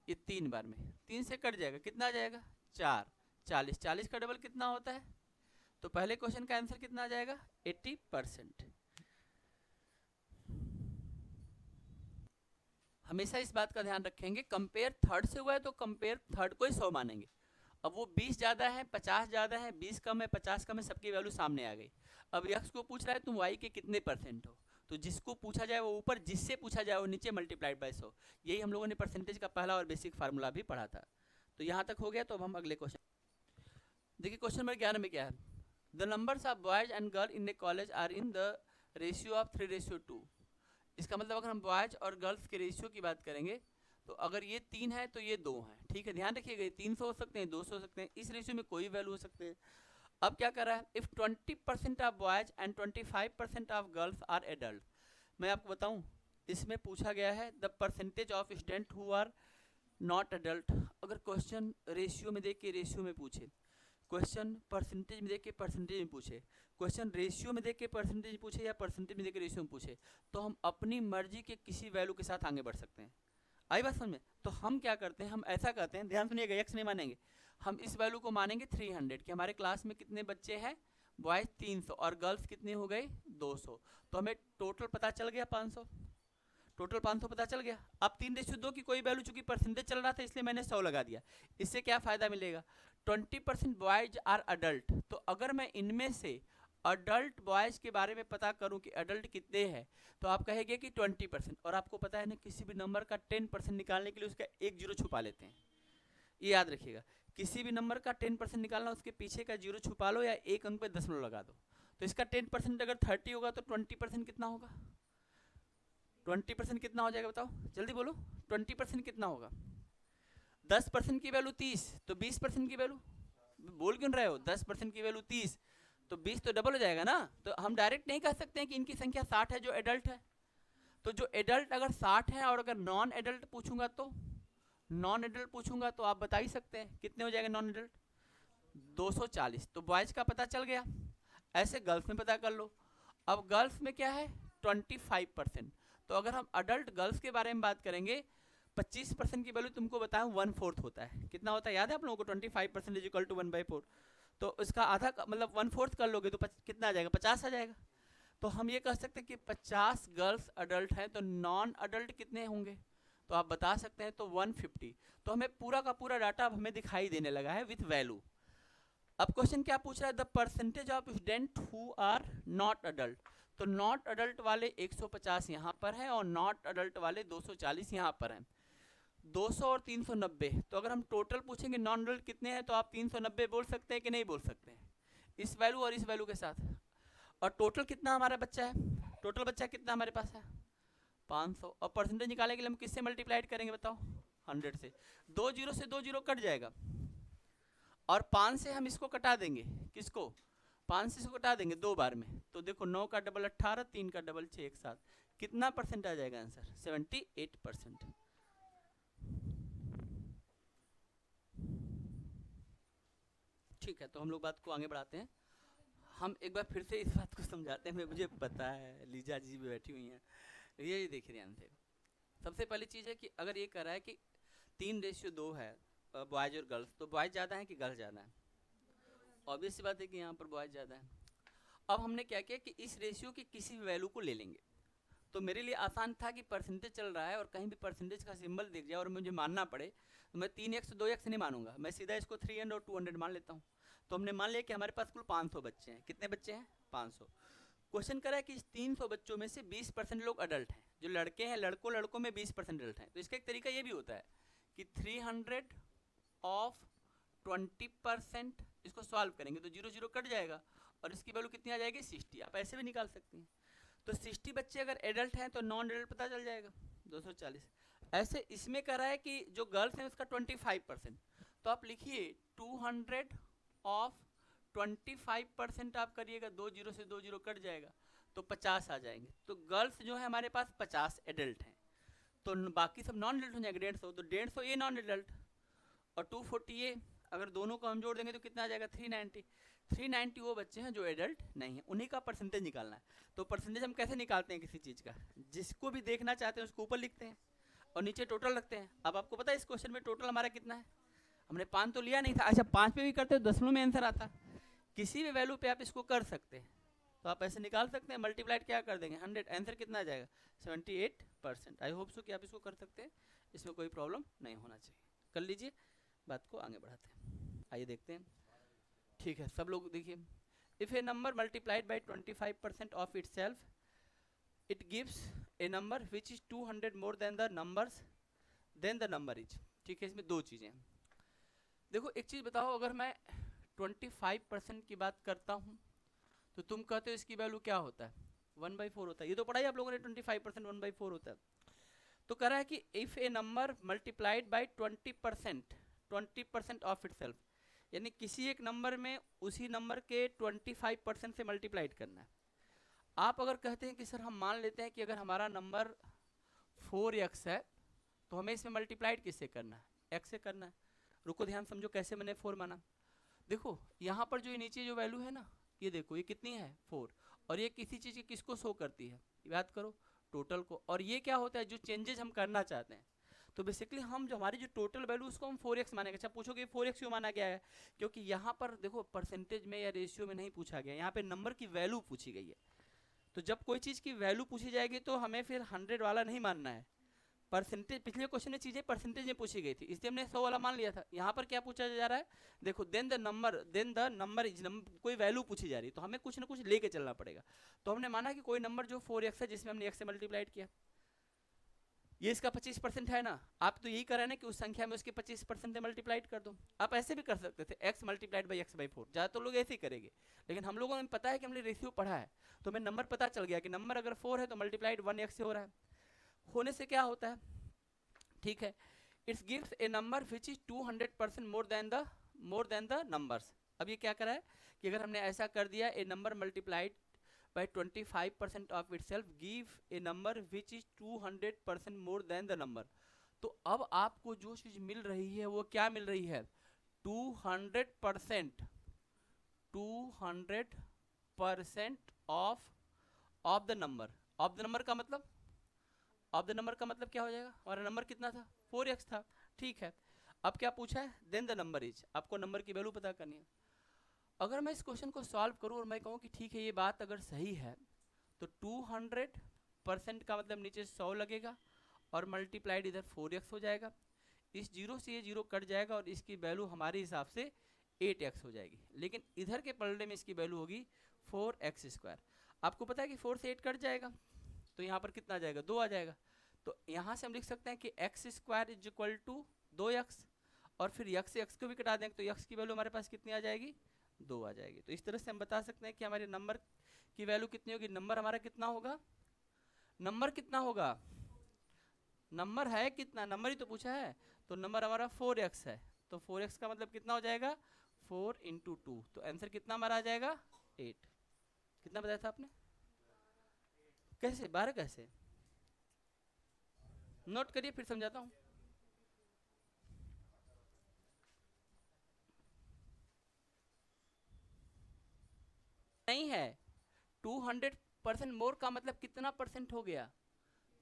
ये 3 बार में 3 से कट जाएगा, कितना आ जाएगा 4, 40, 40 का डबल कितना होता है, तो पहले क्वेश्चन का आंसर कितना आ जाएगा 80%। हमेशा इस बात का ध्यान रखेंगे, कंपेयर थर्ड से हुआ है तो कंपेयर थर्ड को ही 100 मानेंगे। अब वो 20 ज़्यादा है, 50 ज़्यादा है, 20 कम है, 50 कम है, सबकी वैल्यू सामने आ गई। अब x को पूछ रहा है तुम y के कितने परसेंट हो, तो जिसको पूछा जाए वो ऊपर, जिससे पूछा जाए वो नीचे, मल्टीप्लाइड बाय 100। यही हम लोगों ने परसेंटेज का पहला और बेसिक फार्मूला भी पढ़ा था। तो यहाँ तक हो गया। तो अब हम अगले क्वेश्चन देखिए। क्वेश्चन नंबर 11 में क्या है, the numbers of boys and girl in the college are in the ratio of 3:2। इसका मतलब अगर हम बॉयज और गर्ल्स के रेशियो की बात करेंगे तो अगर ये 3 है तो ये 2 है। ठीक है, ध्यान रखिएगा, 300 हो सकते हैं, 200 हो सकते हैं, इस रेशियो में कोई वैल्यू हो सकते हैं। अब क्या कर रहा है, if 20% of boys and 25% of girls are adult. मैं आपको बताऊं, इसमें पूछा गया है the percentage of student who are not adult. अगर क्वेश्चन रेशियो में देख के रेशियो में पूछे, क्वेश्चन परसेंटेज में देख के परसेंटेज में पूछे, क्वेश्चन रेशियो में देख के परसेंटेज पूछे या परसेंटेज में देख के रेशियो में पूछे, तो हम अपनी मर्जी के किसी वैल्यू के साथ आगे बढ़ सकते हैं। आई बात समझ में? तो हम क्या करते हैं, हम ऐसा करते हैं, ध्यान सुनिएगा, एक्स नहीं मानेंगे, हम इस वैल्यू को मानेंगे 300 कि हमारे क्लास में कितने बच्चे हैं, बॉयज 300 और गर्ल्स कितने हो गए 200। तो हमें टोटल पता चल गया 500, टोटल 500 पता चल गया। अब 3:2 की कोई वैल्यू, चूंकि परसेंटेज चल रहा था इसलिए मैंने 100 लगा दिया। इससे क्या फ़ायदा मिलेगा, 20% बॉयज आर अडल्ट। तो अगर मैं इनमें से अडल्ट बॉयज़ के बारे में पता करूं कि अडल्ट कितने हैं, तो आप कहेंगे कि 20%। और आपको पता है ना, किसी भी नंबर का 10% निकालने के लिए उसका एक जीरो छुपा लेते हैं। ये याद रखिएगा, किसी भी नंबर का 10% निकालना, उसके पीछे का जीरो छुपा लो या एक अंक पे 10 लगा दो। तो इसका 10% अगर 30 होगा तो 20% कितना होगा, 20% कितना हो जाएगा बताओ, जल्दी बोलो, 20% कितना होगा। 10% की वैल्यू 30, तो 20% की वैल्यू, बोल क्यों रहे हो, 10% की वैल्यू 30 तो 20 तो डबल हो जाएगा ना। तो हम डायरेक्ट नहीं कह सकते हैं कि इनकी संख्या 60 है जो एडल्ट है। तो जो एडल्ट अगर 60 है और अगर नॉन एडल्ट पूछूंगा तो, नॉन एडल्ट पूछूंगा तो आप बता ही सकते हैं कितने हो जाएगा नॉन एडल्ट, 240। तो बॉयज का पता चल गया। ऐसे गर्ल्स में पता कर लो। अब गर्ल्स में क्या है 25%। तो अगर हम अडल्ट गर्ल्स के बारे में बात करेंगे, 25% की वैल्यू तुमको बताया 1/4 होता है। कितना होता है याद है आप लोगों को, 25% इज इक्वल टू 1/4। तो इसका आधा मतलब 1/4 कर लोगे तो कितना आ जाएगा 50 आ जाएगा। तो हम ये कह सकते हैं कि 50 गर्ल्स अडल्ट हैं, तो नॉन अडल्ट कितने होंगे, तो आप बता सकते हैं तो 150। तो हमें पूरा का पूरा डाटा अब हमें दिखाई देने लगा है विथ वैल्यू। अब क्वेश्चन क्या पूछ रहा है, the percentage of student who are not adult. तो नॉट अडल्ट वाले 150 यहाँ पर है और नॉट अडल्ट वाले 240 यहाँ पर हैं। 200 और 390, तो अगर हम टोटल पूछेंगे नॉन अडल्ट कितने हैं, तो आप 390 बोल सकते हैं कि नहीं बोल सकते हैं, इस वैल्यू और इस वैल्यू के साथ। और टोटल कितना हमारा बच्चा है, टोटल बच्चा कितना हमारे पास है 500। और परसेंटेज निकालने के लिए हम किससे मल्टीप्लाइड करेंगे बताओ, 100 से। 2 जीरो से 2 जीरो कट जाएगा, और 5 से हम इसको कटा देंगे, किसको, 5 से इसको कटा देंगे 2 बार में, तो देखो 9 का डबल 18, 3 का डबल 6, एक साथ कितना परसेंट आ जाएगा आंसर, 78%। ठीक है, तो हम लोग बात को आगे बढ़ाते हैं। हम एक बार फिर से इस बात को समझाते हैं, मुझे पता है लीजा जी भी बैठी हुई हैं, ये देखिए ध्यान से। सबसे पहली चीज़ है कि अगर ये कह रहा है कि 3:2 है बॉयज़ और गर्ल्स, तो बॉयज़ ज़्यादा है कि गर्ल्स ज़्यादा है, ऑब्वियस सी बात है कि यहाँ पर बॉयज़ ज़्यादा है। अब हमने क्या किया कि इस रेशियो की किसी भी वैल्यू को ले लेंगे, तो मेरे लिए आसान था कि परसेंटेज चल रहा है और कहीं भी परसेंटेज का सिंबल दिख जाए और मुझे मानना पड़े, तो मैं 3x 2x नहीं मानूंगा, मैं सीधा इसको 300 और 200 मान लेता हूँ। तो हमने मान लिया कि हमारे पास कुल 500 बच्चे हैं। कितने बच्चे हैं, 500। क्वेश्चन करा है कि इस 300 बच्चों में से 20% लोग अडल्ट हैं, जो लड़के हैं लड़कों में 20% अडल्ट हैं। तो इसका एक तरीका ये भी होता है कि 300 ऑफ 20%, इसको सॉल्व करेंगे तो 0 0 कट जाएगा और इसकी वैल्यू कितनी आ जाएगी, 60। आप ऐसे भी निकाल सकते हैं। तो 60 बच्चे अगर एडल्ट हैं तो नॉन एडल्ट पता चल जाएगा 240। ऐसे इसमें कह रहा है कि जो गर्ल्स हैं उसका 25%, तो आप लिखिए 200 ऑफ 25% आप करिएगा, 2 0 से 2 0 कट जाएगा तो 50 आ जाएंगे। तो गर्ल्स जो है हमारे पास 50 एडल्ट हैं, तो बाकी सब नॉन एडल्ट हो जाएंगे 150, तो 150 ये नॉन एडल्ट और 240 ये, अगर दोनों को हम जोड़ देंगे तो कितना आ जाएगा 390। 390 वो बच्चे हैं जो एडल्ट नहीं है, उन्हीं का परसेंटेज निकालना है। तो परसेंटेज हम कैसे निकालते हैं किसी चीज़ का, जिसको भी देखना चाहते हैं उसको ऊपर लिखते हैं और नीचे टोटल रखते हैं। अब आपको पता है इस क्वेश्चन में टोटल हमारा कितना है, हमने 5 तो लिया नहीं था। अच्छा 5 पे भी करते हो दशमलव में आंसर आता, किसी भी वैल्यू पे आप इसको कर सकते हैं, तो आप ऐसे निकाल सकते हैं। मल्टीप्लाइड क्या कर देंगे 100, आंसर कितना आ जाएगा 78%। आई होप सो कि आप इसको कर सकते हैं, इसमें कोई प्रॉब्लम नहीं होना चाहिए। कर लीजिए, बात को आगे बढ़ाते हैं, आइए देखते हैं। ठीक है, सब लोग देखिए, if A number multiplied by 25% of it self it gives A number which is 200 more than the number is. ठीक है, इसमें दो चीज़ें हैं। देखो एक चीज़ बताओ, अगर मैं 25% की बात करता हूँ तो तुम कहते हो इसकी वैल्यू क्या होता है 1/4 होता है, ये तो पढ़ा ही आप लोगों ने 25% 1/4 होता है। तो कह रहा है कि if A number multiplied by 20% of it self, यानी किसी एक नंबर में उसी नंबर के 25% से मल्टीप्लाइड करना है। आप अगर कहते हैं कि सर हम मान लेते हैं कि अगर हमारा नंबर 4x है तो हमें इसमें मल्टीप्लाइड किससे करना है, x से करना है। रुको ध्यान समझो कैसे मैंने 4 माना। देखो यहाँ पर जो ये नीचे जो वैल्यू है ना, ये देखो ये कितनी है 4, और ये किसी चीज़ की किसको शो करती है, याद करो टोटल को। और ये क्या होता है जो चेंजेस हम करना चाहते हैं, तो बेसिकली हम जो हमारी जो टोटल वैल्यू उसको हम 4x मानेंगे। अच्छा पूछोगे 4x क्यों माना गया है, क्योंकि यहाँ पर देखो परसेंटेज में या रेशियो में नहीं पूछा गया, यहाँ पे नंबर की वैल्यू पूछी गई है। तो जब कोई चीज़ की वैल्यू पूछी जाएगी तो हमें फिर 100 वाला नहीं मानना है, परसेंटेज। पिछले क्वेश्चन में चीज़ें परसेंटेज में पूछी गई थी इसलिए हमने 100 वाला मान लिया था। यहाँ पर क्या पूछा जा रहा है, देखो देन द नंबर इज, कोई वैल्यू पूछी जा रही है तो हमें कुछ ना कुछ लेके चलना पड़ेगा। तो हमने माना कि कोई नंबर जो 4x है जिसमें हमने x से मल्टीप्लाइड किया, ये इसका 25% है ना, आप तो यही करें ना कि उस संख्या में उसके 25% से मल्टीप्लाइड कर दो। आप ऐसे भी कर सकते थे x मल्टीप्लाइड बाई x/4, ज़्यादातर लोग ऐसे ही करेंगे, लेकिन हम लोगों ने पता है कि हमने रेशियो पढ़ा है, तो हमें नंबर पता चल गया कि नंबर अगर 4 है तो मल्टीप्लाइड 1x से हो रहा है। होने से क्या होता है, ठीक है, it's gives A number which is 200% more than the numbers. अब ये क्या करा है कि अगर हमने ऐसा कर दिया, ए number multiplied by 25% of itself give a number which is 200% more than the number। तो अब आपको जो चीज मिल रही है वो क्या मिल रही है, 200% of the number. Of the number का मतलब, ऑफ द नंबर का मतलब क्या हो जाएगा, हमारा नंबर कितना था 4x था, ठीक है। अब क्या पूछा है, देन द नंबर इज, आपको नंबर की वैल्यू पता करनी है। अगर मैं इस क्वेश्चन को सॉल्व करूं और मैं कहूं कि ठीक है ये बात अगर सही है, तो 200% का मतलब नीचे 100 लगेगा और मल्टीप्लाइड इधर 4x हो जाएगा, इस 0 से ये 0 कट जाएगा और इसकी वैल्यू हमारे हिसाब से 8x हो जाएगी। लेकिन इधर के पलड़े में इसकी वैल्यू होगी 4x²। आपको पता है कि 4 से 8 कट जाएगा तो यहाँ पर कितना आ जाएगा, 2 आ जाएगा। तो यहाँ से हम लिख सकते हैं कि x² is equal to 2x, और फिर x से x को भी कटा देंगे तो x की वैल्यू हमारे पास कितनी आ जाएगी, 2 आ जाएगी। तो इस तरह से हम बता सकते हैं कि हमारे नंबर की वैल्यू कितनी होगी, नंबर हमारा कितना होगा, नंबर कितना होगा, नंबर है कितना, नंबर ही तो पूछा है, तो नंबर हमारा 4x है, तो 4x का मतलब कितना हो जाएगा 4 इंटू 2, तो आंसर कितना हमारा आ जाएगा 8। कितना बताया था आपने? कैसे 12 कैसे? नोट करिए फिर समझाता हूँ। नहीं है, 200% मोर का मतलब कितना परसेंट हो गया?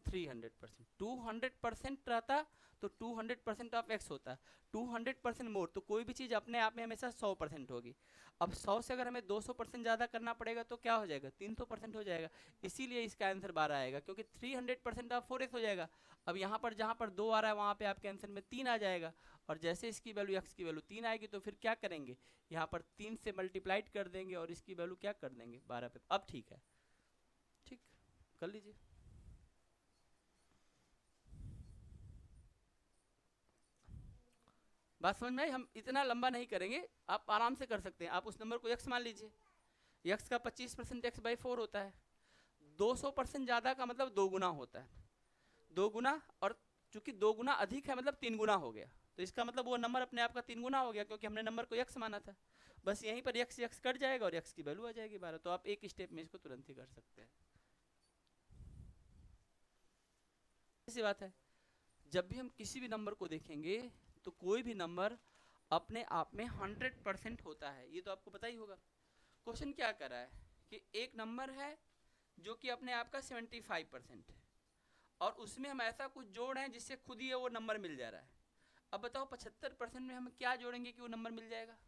300%। 200% रहता तो 200% ऑफ एक्स होता, 200% मोर, तो कोई भी चीज़ अपने आप में हमेशा 100% होगी। अब 100 से अगर हमें 200% ज़्यादा करना पड़ेगा तो क्या हो जाएगा? 300% हो जाएगा। इसीलिए इसका आंसर 12 आएगा, क्योंकि 300% ऑफ 4x हो जाएगा। अब यहाँ पर जहाँ पर 2 आ रहा है वहाँ पे आपके आंसर में 3 आ जाएगा, और जैसे इसकी वैल्यू एक्स की वैल्यू 3 आएगी तो फिर क्या करेंगे? यहाँ पर 3 से मल्टीप्लाइड कर देंगे और इसकी वैल्यू क्या कर देंगे? 12 पे। अब ठीक है, ठीक कर लीजिए। बात समझ में आई? हम इतना लंबा नहीं करेंगे, आप आराम से कर सकते हैं। आप उस नंबर को x मान लीजिए, x का 25% x बाई 4 होता है। 200% ज़्यादा का मतलब 2 गुना होता है, 2 गुना, और चूंकि 2 गुना अधिक है मतलब 3 गुना हो गया, तो इसका मतलब वो नंबर अपने आप का 3 गुना हो गया, क्योंकि हमने नंबर को x माना था। बस यहीं पर x x कट जाएगा और x की वैल्यू आ जाएगी 12। तो आप एक स्टेप में इसको तुरंत ही कर सकते हैं। ऐसी बात है, जब भी हम किसी भी नंबर को देखेंगे तो कोई भी नंबर अपने आप में 100% होता है, ये तो आपको पता ही होगा। क्वेश्चन क्या कर रहा है कि एक नंबर है जो कि अपने आप का 75% है, और उसमें हम ऐसा कुछ जोड़ रहे हैं जिससे खुद ही वो नंबर मिल जा रहा है। अब बताओ 75% में हम क्या जोड़ेंगे कि वो नंबर मिल जाएगा?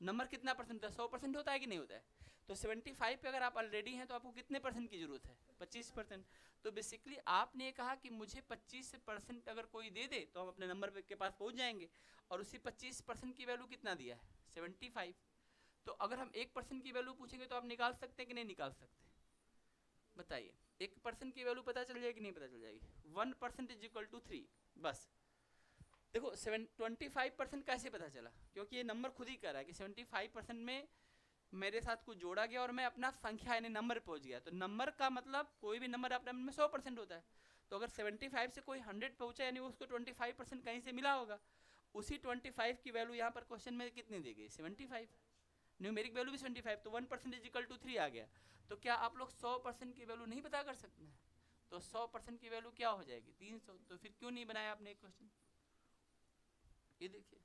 नंबर कितना परसेंट होता है? 100% होता है कि नहीं होता है? तो 75 पे अगर आप ऑलरेडी हैं तो आपको कितने परसेंट की जरूरत है? 25%। तो बेसिकली आपने ये कहा कि मुझे 25% अगर कोई दे दे तो हम अपने नंबर के पास पहुंच जाएंगे, और उसी 25% की वैल्यू कितना दिया है? 75। तो अगर हम 1% की वैल्यू पूछेंगे तो आप निकाल सकते हैं कि नहीं निकाल सकते? बताइए, 1% की वैल्यू पता चल जाएगी नहीं पता चल जाएगी? 1% इज इक्वल टू 3। बस देखो 25% कैसे पता चला? क्योंकि ये नंबर खुद ही कह रहा है कि 75% में मेरे साथ कुछ जोड़ा गया और मैं अपना संख्या यानी नंबर पहुंच गया। तो नंबर का मतलब कोई भी नंबर अपने में 100% होता है। तो अगर 75 से कोई 100 पहुंचा यानी उसको 25% कहीं से मिला होगा। उसी 25 की वैल्यू यहाँ पर क्वेश्चन में कितनी दी गई? 75। न्यूमेरिक वैल्यू भी 75, तो 1% इज इक्वल टू 3 आ गया। तो क्या आप लोग 100% की वैल्यू नहीं पता कर सकते हैं? तो 100% की वैल्यू क्या हो जाएगी? 300। तो फिर क्यों नहीं बनाया आपने एक क्वेश्चन? ये देखिए,